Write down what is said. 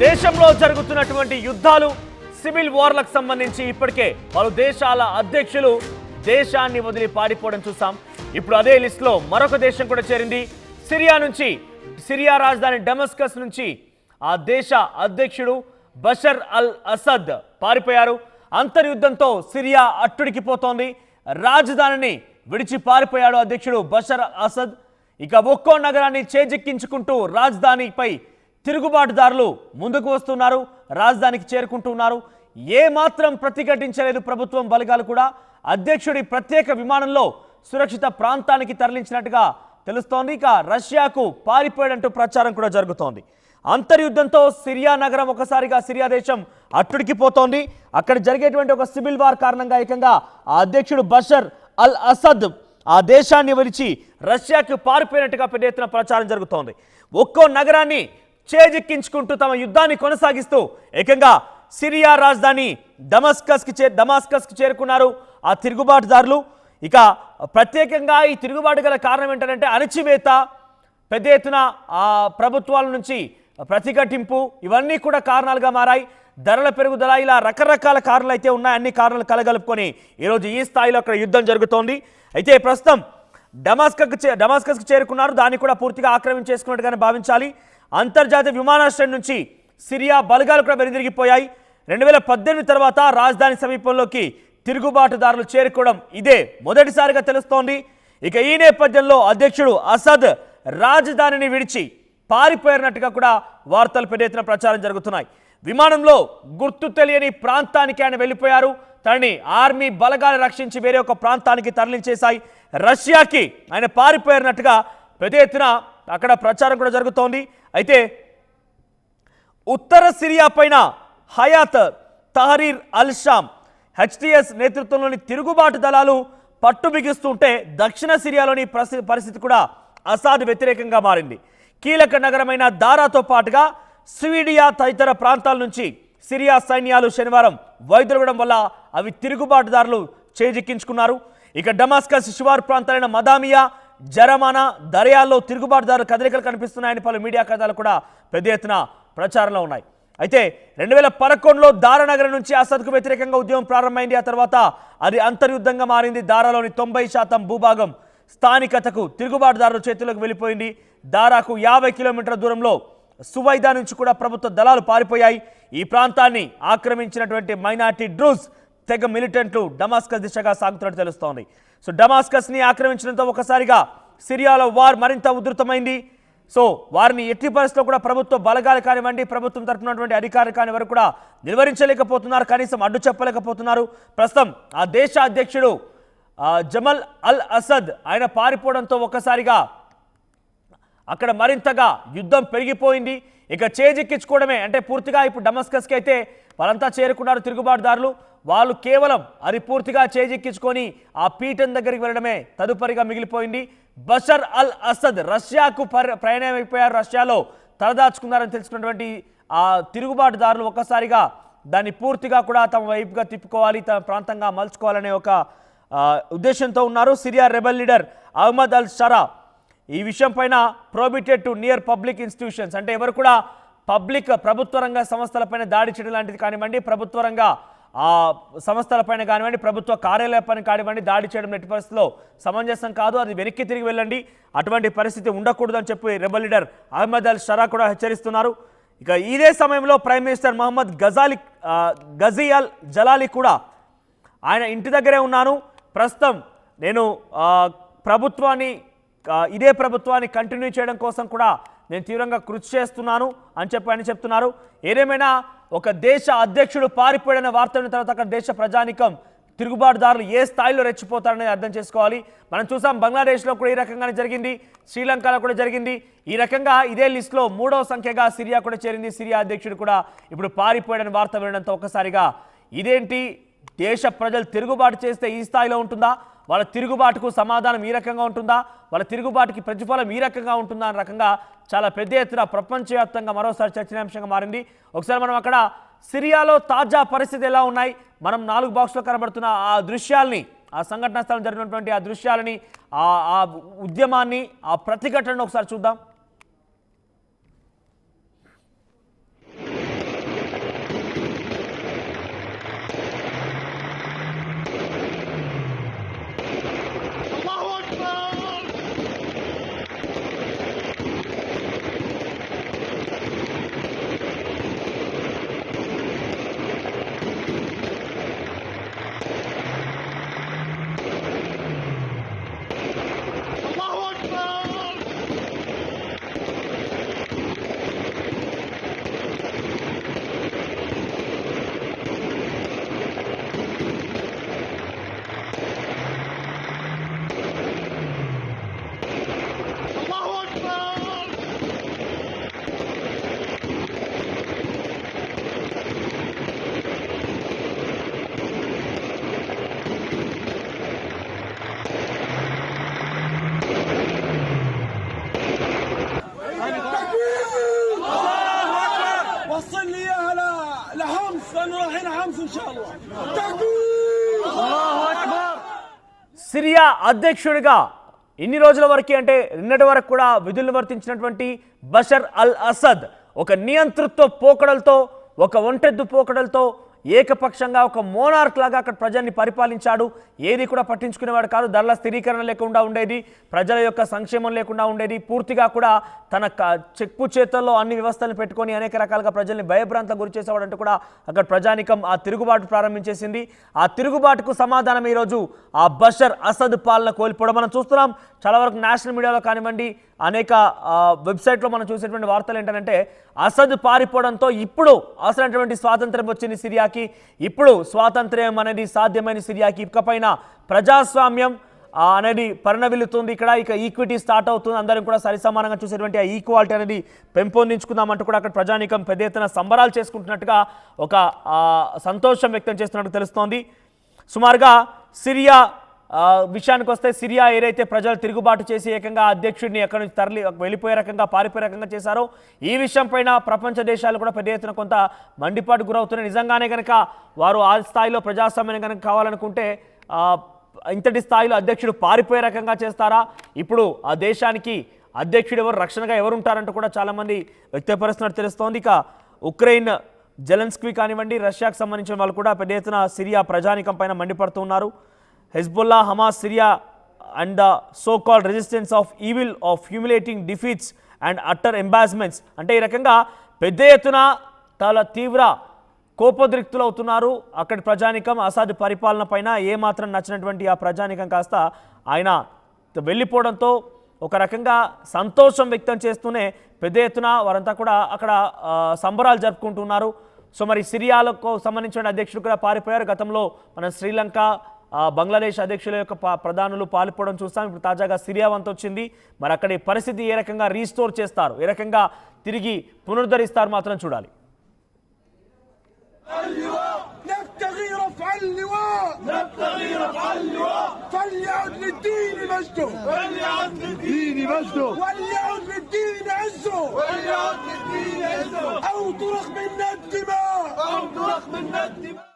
దేశంలో జరుగుతున్నటువంటి యుద్ధాలు సివిల్ వార్లకు సంబంధించి ఇప్పటికే పలు దేశాల అధ్యక్షులు దేశాన్ని వదిలి పారిపోవడం చూసాం. ఇప్పుడు అదే లిస్టులో మరొక దేశం కూడా చేరింది. సిరియా రాజధాని డమస్కస్ నుంచి ఆ దేశ అధ్యక్షుడు బషర్ అల్ అసద్ పారిపోయారు. అంతర్యుద్ధంతో సిరియా అట్టుడికిపోతోంది. రాజధానిని విడిచి పారిపోయాడు అధ్యక్షుడు బషర్ అసద్. ఇక ఒక్కో నగరాన్ని చేజిక్కించుకుంటూ రాజధానిపై తిరుగుబాటుదారులు ముందుకు వస్తున్నారు, రాజధానికి చేరుకుంటున్నారు. ఏ మాత్రం ప్రతిఘటించలేదు ప్రభుత్వం బలగాలు కూడా. అధ్యక్షుడి ప్రత్యేక విమానంలో సురక్షిత ప్రాంతానికి తరలించినట్టుగా తెలుస్తోంది. ఇక రష్యాకు పారిపోయాడంటూ ప్రచారం కూడా జరుగుతోంది. అంతర్యుద్ధంతో సిరియా నగరం ఒకసారిగా సిరియా దేశం అట్టుడికిపోతోంది. అక్కడ జరిగేటువంటి ఒక సివిల్ వార్ కారణంగా ఏకంగా ఆ అధ్యక్షుడు బషర్ అల్ అసద్ ఆ దేశాన్ని విడిచి రష్యాకు పారిపోయినట్టుగా పెద్ద ఎత్తున ప్రచారం జరుగుతోంది. ఒక్కో నగరాన్ని చేజిక్కించుకుంటూ తమ యుద్ధాన్ని కొనసాగిస్తూ ఏకంగా సిరియా రాజధాని డమాస్కస్కి చేరుకున్నారు ఆ తిరుగుబాటుదారులు. ఇక ప్రత్యేకంగా ఈ తిరుగుబాటు గల కారణం ఏంటంటే అణచివేత, పెద్ద ఎత్తున ఆ ప్రభుత్వాల నుంచి ప్రతిఘటింపు, ఇవన్నీ కూడా కారణాలుగా మారాయి. ధరల పెరుగుదల, ఇలా రకరకాల కారణాలు అయితే ఉన్నాయి. అన్ని కారణాలు కలగలుపుకొని ఈరోజు ఈ స్థాయిలో అక్కడ యుద్ధం జరుగుతోంది. అయితే ప్రస్తుతం డమాస్కస్కి చేరుకున్నారు. దాన్ని కూడా పూర్తిగా ఆక్రమించేసుకున్నట్టుగానే భావించాలి. అంతర్జాతీయ విమానాశ్రయం నుంచి సిరియా బలగాలు కూడా వెనుదిరిగిపోయాయి. 2018 తర్వాత రాజధాని సమీపంలోకి తిరుగుబాటుదారులు చేరుకోవడం ఇదే మొదటిసారిగా తెలుస్తోంది. ఇక ఈ నేపథ్యంలో అధ్యక్షుడు అసద్ రాజధానిని విడిచి పారిపోయినట్టుగా కూడా వార్తలు పెద్ద ఎత్తున ప్రచారం జరుగుతున్నాయి. విమానంలో గుర్తు తెలియని ప్రాంతానికి ఆయన వెళ్ళిపోయారు. తనని ఆర్మీ బలగాలు రక్షించి వేరే ఒక ప్రాంతానికి తరలించేశాయి. రష్యాకి ఆయన పారిపోయినట్టుగా పెద్ద ఎత్తున అక్కడ ప్రచారం కూడా జరుగుతోంది. అయితే ఉత్తర సిరియా పైన Hayat Tahrir al Sham HTS నేతృత్వంలోని తిరుగుబాటు దళాలు పట్టు బిగిస్తుంటే దక్షిణ సిరియాలోని పరిస్థితి కూడా అసాద్ వ్యతిరేకంగా మారింది. కీలక నగరమైన దారాతో పాటుగా స్వీడియా తదితర ప్రాంతాల నుంచి సిరియా సైన్యాలు శనివారం వైదొలగడం వల్ల అవి తిరుగుబాటుదారులు చేజిక్కించుకున్నారు. ఇక డమాస్కస్ శివారు ప్రాంతాలైన మదామియా, జరమానా, దర్యాల్లో తిరుగుబాటుదారుల కదలికలు కనిపిస్తున్నాయని పలు మీడియా కథలు కూడా పెద్ద ఎత్తున ప్రచారంలో ఉన్నాయి. అయితే 2011లో దారా నగరం నుంచి అసద్కు వ్యతిరేకంగా ఉద్యమం ప్రారంభమైంది. ఆ తర్వాత అది అంతర్యుద్ధంగా మారింది. దారాలోని 90% భూభాగం స్థానికతకు తిరుగుబాటుదారుల చేతుల్లోకి వెళ్ళిపోయింది. దారాకు 50 కిలోమీటర్ల దూరంలో సువైదా నుంచి కూడా ప్రభుత్వ దళాలు పారిపోయాయి. ఈ ప్రాంతాన్ని ఆక్రమించినటువంటి మైనార్టీ డ్రూజ్ తెగ మిలిటెంట్లు డమాస్కస్ దిశగా సాగుతున్నట్టు తెలుస్తోంది. సో డమాస్కస్ని ఆక్రమించడంతో ఒకసారిగా సిరియాలో వార్ మరింత ఉధృతమైంది. సో వారిని ఎట్టి పరిస్థితుల్లో కూడా ప్రభుత్వ బలగాలు కానివ్వండి, ప్రభుత్వం తరపునటువంటి అధికారులు కాని వరకు కూడా నిర్వహించలేకపోతున్నారు, కనీసం అడ్డు చెప్పలేకపోతున్నారు. ప్రస్తుతం ఆ దేశ అధ్యక్షుడు జమల్ అల్ అసద్ ఆయన పారిపోవడంతో ఒక్కసారిగా అక్కడ మరింతగా యుద్ధం పెరిగిపోయింది. ఇక చేజిక్కించుకోవడమే అంటే పూర్తిగా ఇప్పుడు డమస్కస్కి అయితే వాళ్ళంతా చేరుకున్నారు తిరుగుబాటుదారులు. వాళ్ళు కేవలం అది పూర్తిగా చేజిక్కించుకొని ఆ పీఠం దగ్గరికి వెళ్ళడమే తదుపరిగా మిగిలిపోయింది. బషర్ అల్ అసద్ రష్యాకు ప్రయాణమైపోయారు, రష్యాలో తలదాచుకున్నారని తెలుసుకున్నటువంటి ఆ తిరుగుబాటుదారులు ఒక్కసారిగా దాన్ని పూర్తిగా కూడా తమ వైపుగా తిప్పుకోవాలి, తమ ప్రాంతంగా మలుచుకోవాలనే ఒక ఉద్దేశంతో ఉన్నారు. సిరియా రెబల్ లీడర్ అహ్మద్ అల్ షరా ఈ విషయం పైన prohibited to near public institutions అంటే ఎవరు కూడా ప్రభుత్వ రంగ సంస్థలపైన దాడి చేయడం లాంటిది కానివ్వండి, ప్రభుత్వ రంగ సంస్థలపైన కానివ్వండి, ప్రభుత్వ కార్యాలయాలపైన కానివ్వండి దాడి చేయడం ఎట్టి పరిస్థితిలో సమంజసం కాదు, అది వెనక్కి తిరిగి వెళ్ళండి, అటువంటి పరిస్థితి ఉండకూడదు అని చెప్పి రెబల్ లీడర్ అహ్మద్ అల్ షరా కూడా హెచ్చరిస్తున్నారు. ఇక ఇదే సమయంలో ప్రైమ్ మినిస్టర్ మహమ్మద్ గజీ అల్ జలాలి కూడా ఆయన ఇంటి దగ్గరే ఉన్నాను, ప్రస్తుతం నేను ఇదే ప్రభుత్వాన్ని కంటిన్యూ చేయడం కోసం కూడా నేను తీవ్రంగా కృషి చేస్తున్నాను అని చెప్తున్నారు. ఏదేమైనా ఒక దేశ అధ్యక్షుడు పారిపోయిన వార్త విన్న తర్వాత అక్కడ దేశ ప్రజానికం తిరుగుబాటుదారులు ఏ స్థాయిలో రెచ్చిపోతారనేది అర్థం చేసుకోవాలి. మనం చూసాం బంగ్లాదేశ్లో కూడా ఈ రకంగానే జరిగింది, శ్రీలంకలో కూడా జరిగింది. ఈ రకంగా ఇదే లిస్టులో 3వ సంఖ్యగా సిరియా కూడా చేరింది. సిరియా అధ్యక్షుడు కూడా ఇప్పుడు పారిపోయాడని వార్త వినడంతో ఒక్కసారిగా ఇదేంటి, దేశ ప్రజలు తిరుగుబాటు చేస్తే ఈ స్థాయిలో ఉంటుందా, వాళ్ళ తిరుగుబాటుకు సమాధానం ఈ రకంగా ఉంటుందా, వాళ్ళ తిరుగుబాటుకి ప్రతిఫలం ఈ రకంగా ఉంటుందా అనే రకంగా చాలా పెద్ద ఎత్తున ప్రపంచవ్యాప్తంగా మరోసారి చర్చనీయాంశంగా మారింది. ఒకసారి మనం అక్కడ సిరియాలో తాజా పరిస్థితి ఎలా ఉన్నాయి, మనం 4 బాక్స్లో కనబడుతున్న ఆ దృశ్యాల్ని, ఆ సంఘటనా స్థలం జరిగినటువంటి ఆ దృశ్యాలని, ఆ ఉద్యమాన్ని, ఆ ప్రతిఘటనను ఒకసారి చూద్దాం. సిరియా అధ్యక్షుడిగా ఇన్ని రోజుల వరకు అంటే నిన్నటి వరకు కూడా విధులు నిర్వర్తించినటువంటి బషర్ అల్ అసద్ ఒక నియంతృత్వ పోకడలతో ఒక ఒంటెద్దు పోకడలతో ఏకపక్షంగా ఒక మోనార్క్ లాగా అక్కడ ప్రజల్ని పరిపాలించాడు. ఏది కూడా పట్టించుకునేవాడు కాదు. ధరల స్థిరీకరణ లేకుండా ఉండేది, ప్రజల యొక్క సంక్షేమం లేకుండా ఉండేది. పూర్తిగా కూడా తన చెక్కు చేతుల్లో అన్ని వ్యవస్థలను పెట్టుకొని అనేక రకాలుగా ప్రజల్ని భయభ్రాంతకు గురి చేసేవాడంటూ కూడా అక్కడ ప్రజానికం ఆ తిరుగుబాటు ప్రారంభించేసింది. ఆ తిరుగుబాటుకు సమాధానం ఈరోజు ఆ బషర్ అసద్ పాలన కోల్పోవడం మనం చూస్తున్నాం. చాలా వరకు నేషనల్ మీడియాలో కానివ్వండి, అనేక వెబ్సైట్లో మనం చూసేటువంటి వార్తలు ఏంటంటే అసద్ పారిపోవడంతో ఇప్పుడు అసలైనటువంటి స్వాతంత్రం వచ్చింది సిరియాకి. ఇప్పుడు స్వాతంత్ర్యం అనేది సాధ్యమైన సిరియాకి. ఇకపైన ప్రజాస్వామ్యం అనేది పరిణమిల్లుతుంది. ఇక్కడ ఇక ఈక్విటీ స్టార్ట్ అవుతుంది. అందరం కూడా సరిసమానంగా చూసేటువంటి ఆ ఈక్వాలిటీ అనేది పెంపొందించుకుందామంటూ కూడా అక్కడ ప్రజానీకం పెద్ద ఎత్తున సంబరాలు చేసుకుంటున్నట్టుగా ఒక సంతోషం వ్యక్తం చేస్తున్నట్టు తెలుస్తోంది. సుమారుగా సిరియా విషయానికి వస్తే సిరియా ఏదైతే ప్రజలు తిరుగుబాటు చేసి ఏకంగా అధ్యక్షుడిని ఎక్కడి నుంచి వెళ్ళిపోయే రకంగా పారిపోయే రకంగా చేశారో ఈ విషయం పైన ప్రపంచ దేశాలు కూడా పెద్ద ఎత్తున కొంత మండిపాటు గురవుతున్నాయి. నిజంగానే కనుక వారు ఆ స్థాయిలో ప్రజాస్వామ్యం కనుక కావాలనుకుంటే ఇంతటి స్థాయిలో అధ్యక్షుడు పారిపోయే రకంగా చేస్తారా? ఇప్పుడు ఆ దేశానికి అధ్యక్షుడు ఎవరు, రక్షణగా ఎవరుంటారంటూ కూడా చాలామంది వ్యక్తపరుస్తున్నట్టు తెలుస్తోంది. ఇక ఉక్రెయిన్ జెలెన్స్కీ కానివ్వండి, రష్యాకు సంబంధించిన వాళ్ళు కూడా పెద్ద ఎత్తున సిరియా ప్రజానికం పైన మండిపడుతూ ఉన్నారు. Hezbollah, Hamas, Syria and the so called resistance of evil of humiliating defeats and utter embarrassments అంటే ఈ రకంగా పెద్ద ఎత్తున చాలా తీవ్ర కోపోద్రిక్తులు అవుతున్నారు అక్కడి ప్రజానికం. అసాద్ పరిపాలన పైన ఏమాత్రం నచ్చినటువంటి ఆ ప్రజానికం కాస్త ఆయన వెళ్ళిపోవడంతో ఒక రకంగా సంతోషం వ్యక్తం చేస్తూనే పెద్ద ఎత్తున వారంతా కూడా అక్కడ సంబరాలు జరుపుకుంటున్నారు. సో మరి సిరియాలకు సంబంధించిన అధ్యక్షుడు కూడా పారిపోయారు. గతంలో మన శ్రీలంక, బంగ్లాదేశ్ అధ్యక్షుల యొక్క ప్రధానులు పాల్పోవడం చూస్తాం. ఇప్పుడు తాజాగా సిరియా వంతు వచ్చింది. మరి అక్కడి పరిస్థితి ఏ రకంగా రీస్టోర్ చేస్తారు, ఏ రకంగా తిరిగి పునరుద్ధరిస్తారు మాత్రం చూడాలి. أو ترق منا الدماء